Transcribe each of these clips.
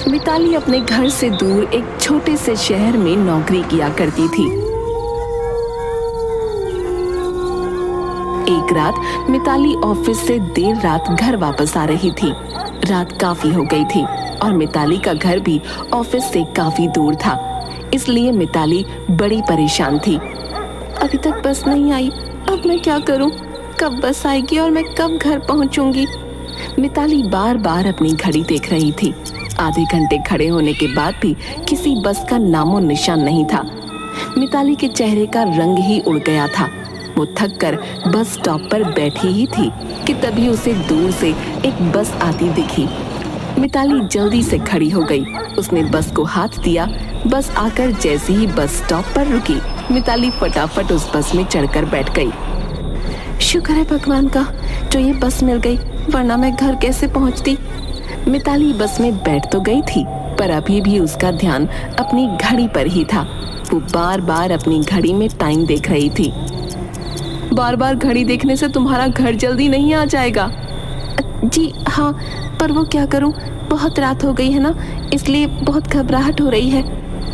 मिताली अपने घर से दूर एक छोटे से शहर में नौकरी किया करती थी। एक रात मिताली ऑफिस से देर रात घर वापस आ रही थी। रात काफी हो गई थी और मिताली का घर भी ऑफिस से काफी दूर था, इसलिए मिताली बड़ी परेशान थी। अभी तक बस नहीं आई, अब मैं क्या करूं? कब बस आएगी और मैं कब घर पहुंचूंगी? मिताली बार बार अपनी घड़ी देख रही थी। आधे घंटे खड़े होने के बाद भी किसी बस का नामो निशान नहीं था। मिताली के चेहरे का रंग ही उड़ गया था। वो थक कर बस स्टॉप पर बैठी ही थी कि तभी उसे दूर से एक बस आती दिखी। मिताली जल्दी से खड़ी हो गई। उसने बस को हाथ दिया। बस आकर जैसे ही बस स्टॉप पर रुकी, मिताली फटाफट उस बस में चढ़कर बैठ गई। शुक्र है भगवान का जो ये बस मिल गई, वरना मैं घर कैसे पहुंचती। मिताली बस में बैठ तो गई थी, पर अभी भी उसका ध्यान अपनी घड़ी पर ही था। वो बार बार अपनी घड़ी में टाइम देख रही थी। बार बार घड़ी देखने से तुम्हारा घर जल्दी नहीं आ जाएगा। जी हाँ, पर वो क्या करूं, बहुत रात हो गई है ना, इसलिए बहुत घबराहट हो रही है।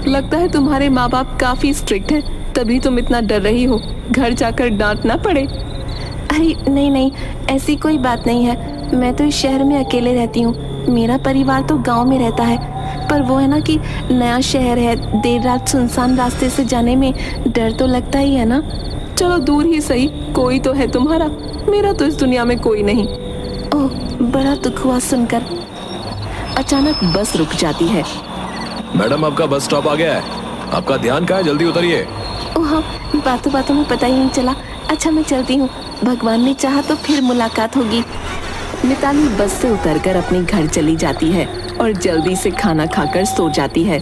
लगता है तुम्हारे माँ बाप काफी स्ट्रिक्ट हैं, तभी तुम इतना डर रही हो। घर जाकर डांट ना पड़े। अरे नहीं नहीं, ऐसी कोई बात नहीं है। मैं तो इस शहर में अकेले रहती हूँ। मेरा परिवार तो गांव में रहता है, पर वो है ना कि नया शहर है, देर रात सुनसान रास्ते से जाने में डर तो लगता ही है ना। चलो दूर ही सही, कोई तो है तुम्हारा, मेरा तो इस दुनिया में कोई नहीं। ओह, बड़ा दुख हुआ सुनकर। अचानक बस रुक जाती है। मैडम, आपका बस स्टॉप आ गया है, आपका ध्यान कहाँ है, जल्दी उतरिए। ओह हाँ, बातों बातों में पता ही नहीं चला। अच्छा मैं चलती हूँ, भगवान ने चाहा तो फिर मुलाकात होगी। मिताली बस से उतरकर अपने घर चली जाती है और जल्दी से खाना खाकर सो जाती है।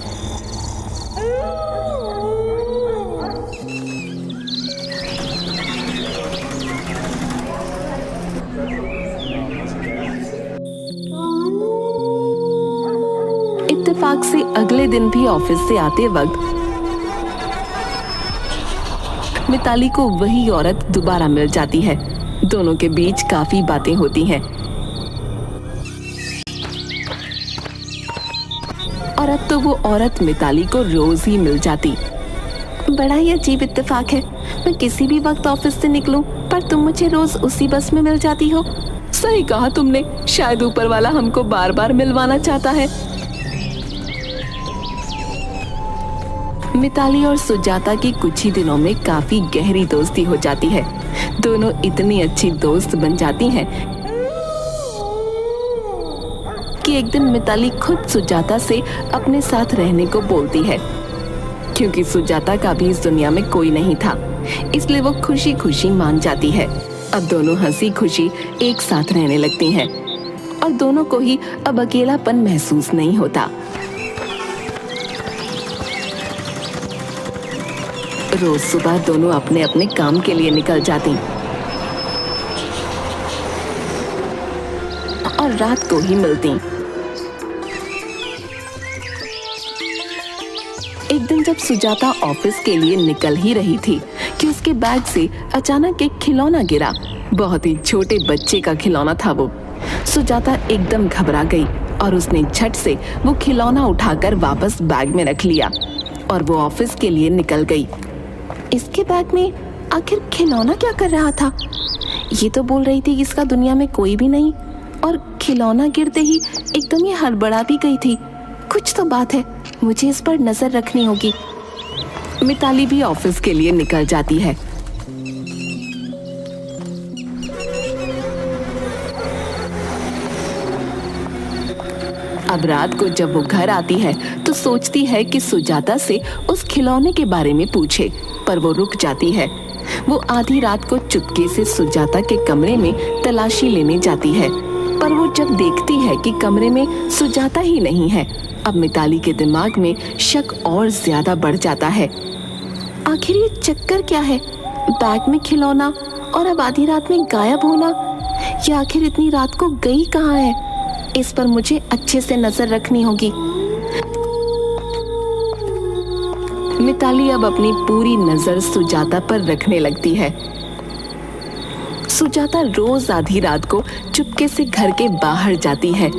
इत्तेफाक से अगले दिन भी ऑफिस से आते वक्त मिताली को वही औरत दोबारा मिल जाती है। दोनों के बीच काफी बातें होती हैं और अब तो वो औरत मिताली को रोज ही मिल जाती। बड़ा ही अजीब इत्तेफाक है, मैं किसी भी वक्त ऑफिस से निकलूं, पर तुम मुझे रोज उसी बस में मिल जाती हो। सही कहा तुमने, शायद ऊपर वाला हमको बार बार मिलवाना चाहता है। मिताली और सुजाता की कुछ ही दिनों में काफी गहरी दोस्ती हो जाती है। दोनों इतनी अच्छी दोस्त बन जाती हैं कि एक दिन मिताली खुद सुजाता से अपने साथ रहने को बोलती है। क्योंकि सुजाता का भी इस दुनिया में कोई नहीं था, इसलिए वो खुशी खुशी मान जाती है। अब दोनों हंसी खुशी एक साथ रहने लगती हैं और दोनों को ही अब अकेलापन महसूस नहीं होता। रोज सुबह दोनों अपने अपने काम के लिए निकल जाती और रात को ही मिलती। एक दिन जब सुजाता ऑफिस के लिए निकल ही रही थी कि उसके बैग से अचानक एक खिलौना गिरा। बहुत ही छोटे बच्चे का खिलौना था वो। सुजाता एकदम घबरा गई और उसने झट से वो खिलौना उठाकर वापस बैग में रख लिया और वो ऑफिस के लिए निकल गई। इसके बैग में आखिर खिलौना क्या कर रहा था? ये तो बोल रही थी कि इसका दुनिया में कोई भी नहीं, और खिलौना गिरते ही एकदम ये हड़बड़ा भी गई थी। कुछ तो बात है, मुझे इस पर नजर रखनी होगी। मिताली भी ऑफिस के लिए निकल जाती है। अब रात को जब वो घर आती है तो सोचती है कि सुजाता से उस खिलौने के बारे में पूछे, पर वो रुक जाती है। वो आधी रात को चुपके से सुजाता के कमरे में तलाशी लेने जाती है, पर वो जब देखती है कि कमरे में सुजाता ही नहीं है, अब मिताली के दिमाग में शक और ज्यादा बढ़ जाता है। आखिर ये चक्कर क्या है? बैग में खिलौना और अब आधी रात में गायब होना। ये आखिर इतनी रात को गई कहाँ है? इस पर मुझे अच्छे से नजर रखनी होगी। मिताली अब अपनी पूरी नजर सुजाता पर रखने लगती है। सुजाता रोज आधी रात को चुपके से घर के बाहर जाती है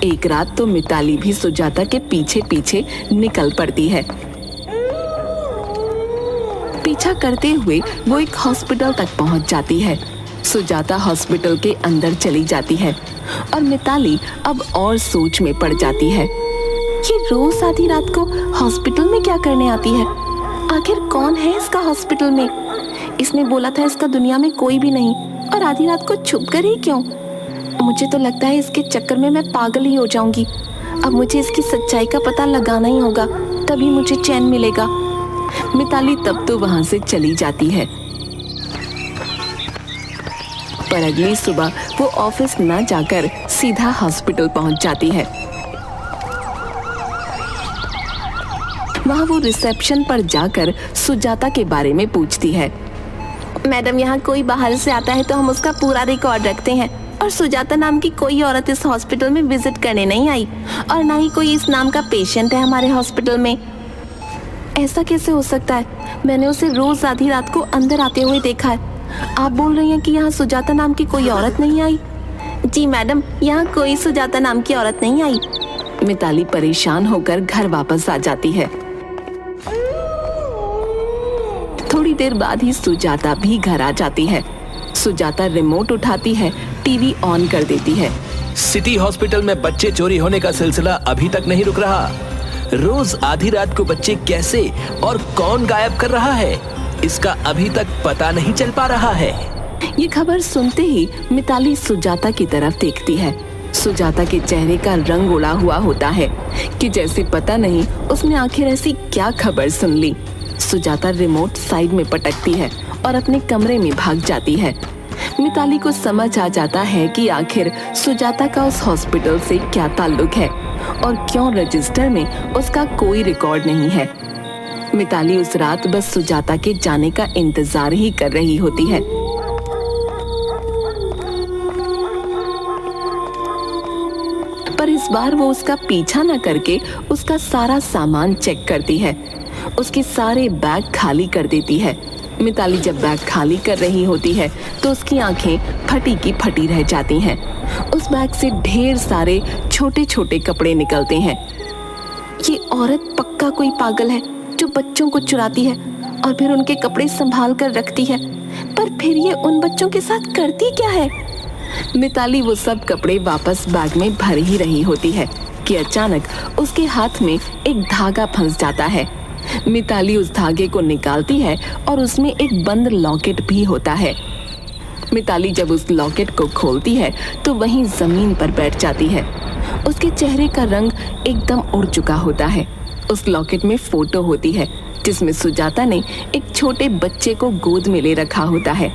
एक रात तो मिताली भी सुजाता के पीछे पीछे निकल पड़ती है। पीछा करते हुए वो एक हॉस्पिटल तक पहुंच जाती है। सुजाता हॉस्पिटल के अंदर चली जाती है और मिताली अब और सोच में पड़ जाती है। ये रोज आधी रात को हॉस्पिटल में क्या करने आती है? आखिर कौन है इसका हॉस्पिटल में? इसने बोला था इसका दुनिया में कोई भी नहीं, और आधी रात को छुप कर ही क्यों? मुझे तो लगता है इसके चक्कर में मैं पागल ही हो जाऊंगी। अब मुझे इसकी सच्चाई का पता लगाना ही होगा, तभी मुझे चैन मिलेगा। मिताली तब तो वहां से चली जाती है। पर अगली सुबह वो ऑफिस ना जाकर सीधा हॉस्पिटल पहुंच जाती है। वहां वो रिसेप्शन पर जाकर सुजाता के बारे में पूछती है। मैडम, यहाँ कोई बाहर से आता है तो हम उसका पूरा रिकॉर्ड रखते हैं, और सुजाता नाम की कोई औरत इस हॉस्पिटल में विजिट करने नहीं आई, और ना ही कोई इस नाम का पेशेंट है हमारे हॉस्पिटल में। ऐसा कैसे हो सकता है? मैंने उसे रोज आधी रात को अंदर आते हुए देखा है। आप बोल रही हैं कि यहाँ सुजाता नाम की कोई औरत नहीं आई? जी मैडम, यहाँ कोई सुजाता नाम की औरत नहीं आई। मिताली परेशान होकर घर वापस आ जाती है। थोड़ी देर बाद ही सुजाता भी घर आ जाती है। सुजाता रिमोट उठाती है, टीवी ऑन कर देती है। सिटी हॉस्पिटल में बच्चे चोरी होने का सिलसिला अभी तक नहीं रुक रहा। रोज आधी रात को बच्चे कैसे और कौन गायब कर रहा है, इसका अभी तक पता नहीं चल पा रहा है। ये खबर सुनते ही मिताली सुजाता की तरफ देखती है। सुजाता के चेहरे का रंग उड़ा हुआ होता है कि जैसे पता नहीं उसने आखिर ऐसी क्या खबर सुन ली। सुजाता रिमोट साइड में पटकती है और अपने कमरे में भाग जाती है। मिताली को समझ आ जाता है कि आखिर सुजाता का उस हॉस्पिटल से क्या ताल्लुक है और क्यों रजिस्टर में उसका कोई रिकॉर्ड नहीं है। मिताली उस रात बस सुजाता के जाने का इंतजार ही कर रही होती है। पर इस बार वो उसका पीछा न करके उसका सारा सामान चेक करती है। उसके सारे बैग खाली कर देती है। मिताली जब बैग खाली कर रही होती है तो उसकी आंखें फटी की फटी रह जाती हैं। उस बैग से ढेर सारे छोटे छोटे कपड़े निकलते हैं। ये औरत पक्का कोई पागल है जो बच्चों को चुराती है और फिर उनके कपड़े संभाल कर रखती है। पर फिर ये उन बच्चों के साथ करती क्या है? मिताली वो सब कपड़े वापस बैग में भर ही रही होती है कि अचानक उसके हाथ में एक धागा फंस जाता है। मिताली उस धागे को निकालती है और उसमें एक बंद लॉकेट भी होता है। मिताली जब उस लॉकेट को खोलती है तो वहीं जमीन पर बैठ जाती है। उसके चेहरे का रंग एकदम उड़ चुका होता है। उस लॉकेट में फोटो होती है जिसमें सुजाता ने एक छोटे बच्चे को गोद में ले रखा होता है।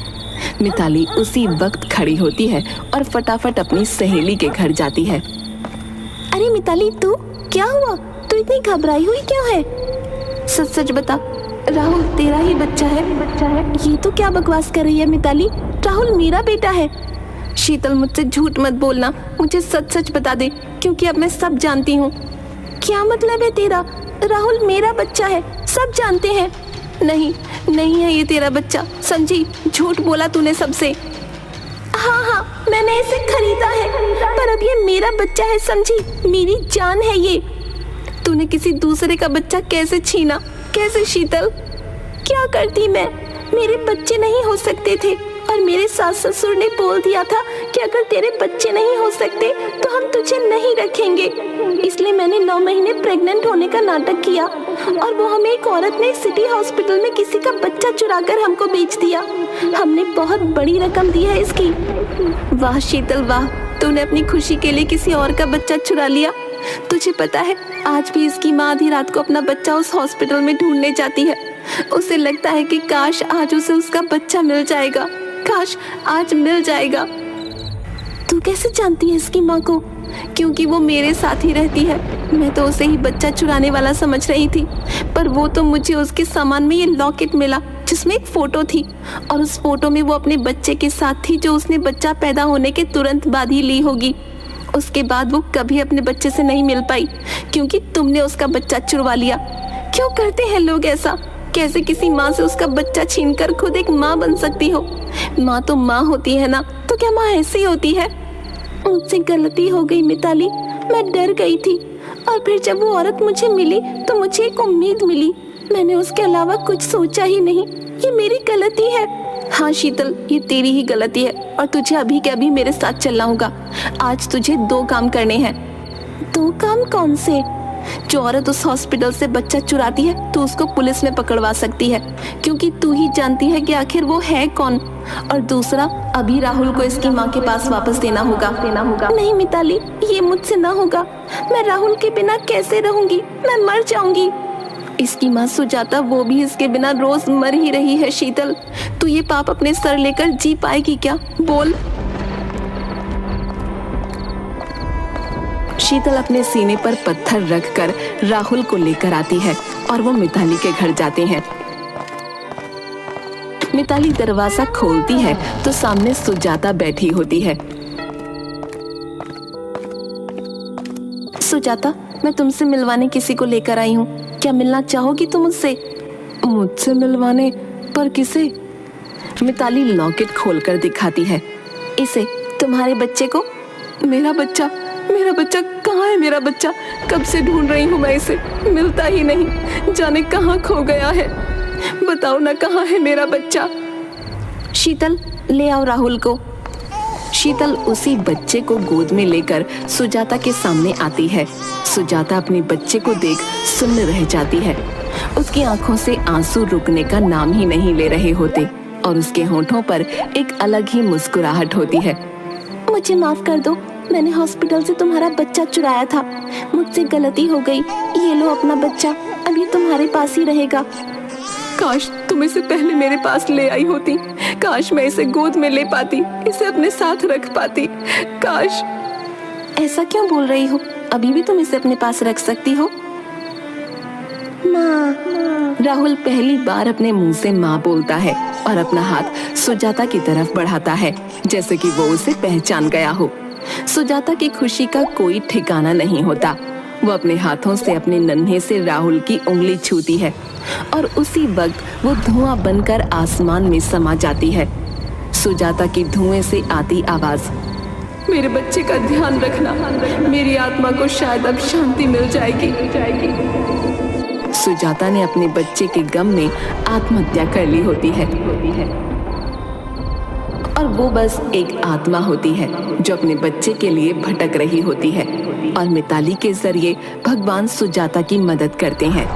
मिताली उसी वक्त खड़ी होती है और फटाफट अपनी सहेली के घर जाती है। अरे मिताली, तू क्या हुआ? तू इतनी घबराई हुई क्यों है? सच सच बता, राहुल तेरा ही बच्चा है? ये तो क्या बकवास कर रही है मिताली? राहुल मेरा बेटा है। शीतल, मुझसे झूठ मत बोलना, मुझे सच सच बता दे, क्योंकि अब मैं सब जानती हूँ। क्या मतलब है तेरा? राहुल मेरा बच्चा है, सब जानते हैं। नहीं है ये तेरा बच्चा। संजी, झूठ बोला तूने सबसे। हाँ, मैंने इसे खरीदा है, पर अब ये मेरा बच्चा है समझी, मेरी जान है ये। तूने किसी दूसरे का बच्चा कैसे छीना? कैसे शीतल? क्या करती मैं? मेरे बच्चे नहीं हो सकते थे, और मेरे सास ससुर ने बोल दिया था कि अगर तेरे बच्चे नहीं हो सकते तो हम तुझे नहीं रखेंगे। इसलिए मैंने 9 महीने प्रेग्नेंट होने का नाटक किया, और वो हमें एक औरत ने सिटी हॉस्पिटल में किसी का बच्चा चुराकर हमको बेच दिया। हमने बहुत बड़ी रकम दी है इसकी। वाह शीतल वाह, तूने अपनी खुशी के लिए किसी और का बच्चा चुरा लिया। तुझे पता है, आज भी इसकी माँ आधी रात को अपना बच्चा उस हॉस्पिटल में ढूंढने जाती है। उसे लगता है कि काश आज उसे उसका बच्चा मिल जाएगा, काश आज मिल जाएगा। तू कैसे जानती है इसकी माँ को? क्योंकि वो मेरे साथ ही रहती है। मैं तो उसे ही बच्चा चुराने वाला समझ रही थी, पर वो तो मुझे उसके सामान में ये लॉकेट मिला जिसमें एक फोटो थी, और उस फोटो में वो अपने बच्चे के साथ थी जो उसने बच्चा पैदा होने के तुरंत बाद ही ली होगी। उसके बाद वो कभी अपने बच्चे से नहीं मिल पाई, क्योंकि तुमने उसका बच्चा चुरवा लिया। क्यों करते हैं लोग ऐसा? कैसे किसी माँ से उसका बच्चा छीनकर खुद एक माँ बन सकती हो? माँ तो माँ होती है ना, तो क्या माँ ऐसी होती है? मुझसे गलती हो गई मिताली, मैं डर गई थी और फिर जब वो औरत मुझे मिली तो मुझे एक उम्मीद मिली। मैंने उसके अलावा कुछ सोचा ही नहीं। ये मेरी गलती है। हाँ शीतल, ये तेरी ही गलती है और तुझे अभी के अभी मेरे साथ चलना होगा। आज तुझे 2 काम करने हैं। 2 काम कौन से? जो औरत उस हॉस्पिटल से बच्चा चुराती है तो उसको पुलिस में पकड़वा सकती है, क्योंकि तू ही जानती है कि आखिर वो है कौन। और दूसरा, अभी राहुल को इसकी माँ के पास वापस देना होगा। नहीं मिताली, ये मुझसे ना होगा। मैं राहुल के बिना कैसे रहूंगी? मैं मर जाऊंगी। इसकी माँ सुजाता, वो भी इसके बिना रोज मर ही रही है। शीतल, तू ये पाप अपने सर लेकर जी पाएगी क्या? बोल। शीतल अपने सीने पर पत्थर रखकर राहुल को लेकर आती है और वो मिताली के घर जाते हैं। मिताली दरवाजा खोलती है तो सामने सुजाता बैठी होती है। सुजाता, मैं तुमसे मिलवाने किसी को लेकर आई हूँ। क्या मिलना चाहोगी तुम मुझसे? मुझसे मिलवाने? पर किसे? मिताली लॉकेट खोलकर दिखाती है। इसे, तुम्हारे बच्चे को। मेरा बच्चा? मेरा बच्चा कहाँ है? मेरा बच्चा कब से ढूंढ रही हूँ मैं इसे, मिलता ही नहीं। जाने कहाँ खो गया है। बताओ ना, कहाँ है मेरा बच्चा? शीतल, ले आओ राहुल को। शीतल उसी बच्चे को गोद में लेकर सुजाता के सामने आती है। सुजाता अपने बच्चे को देख सुन्न रह जाती है। उसकी आंखों से आंसू रुकने का नाम ही नहीं ले रहे होते और उसके होठों पर एक अलग ही मुस्कुराहट होती है। मुझे माफ कर दो, मैंने हॉस्पिटल से तुम्हारा बच्चा चुराया था। मुझसे गलती हो गई। ये लो अपना बच्चा, अभी तुम्हारे पास ही रहेगा। काश तुम इसे पहले मेरे पास ले आई होती। काश मैं इसे गोद में ले पाती, इसे अपने साथ रख पाती। काश। ऐसा क्यों बोल रही हो? अभी भी तुम इसे अपने पास रख सकती हो। माँ। राहुल पहली बार अपने मुंह से माँ बोलता है और अपना हाथ सुजाता की तरफ बढ़ाता है, जैसे कि वो उसे पहचान गया हो। सुजाता की खुशी का कोई ठिकाना नहीं होता। वो अपने हाथों से अपने नन्हे से राहुल की उंगली छूती है और उसी वक्त वो धुआं बनकर आसमान में समा जाती है। सुजाता की धुएं से आती आवाज, मेरे बच्चे का ध्यान रखना, मेरी आत्मा को शायद अब शांति मिल जाएगी। सुजाता ने अपने बच्चे के गम में आत्महत्या कर ली होती है और वो बस एक आत्मा होती है जो अपने बच्चे के लिए भटक रही होती है और मिताली के जरिए भगवान सुजाता की मदद करते हैं।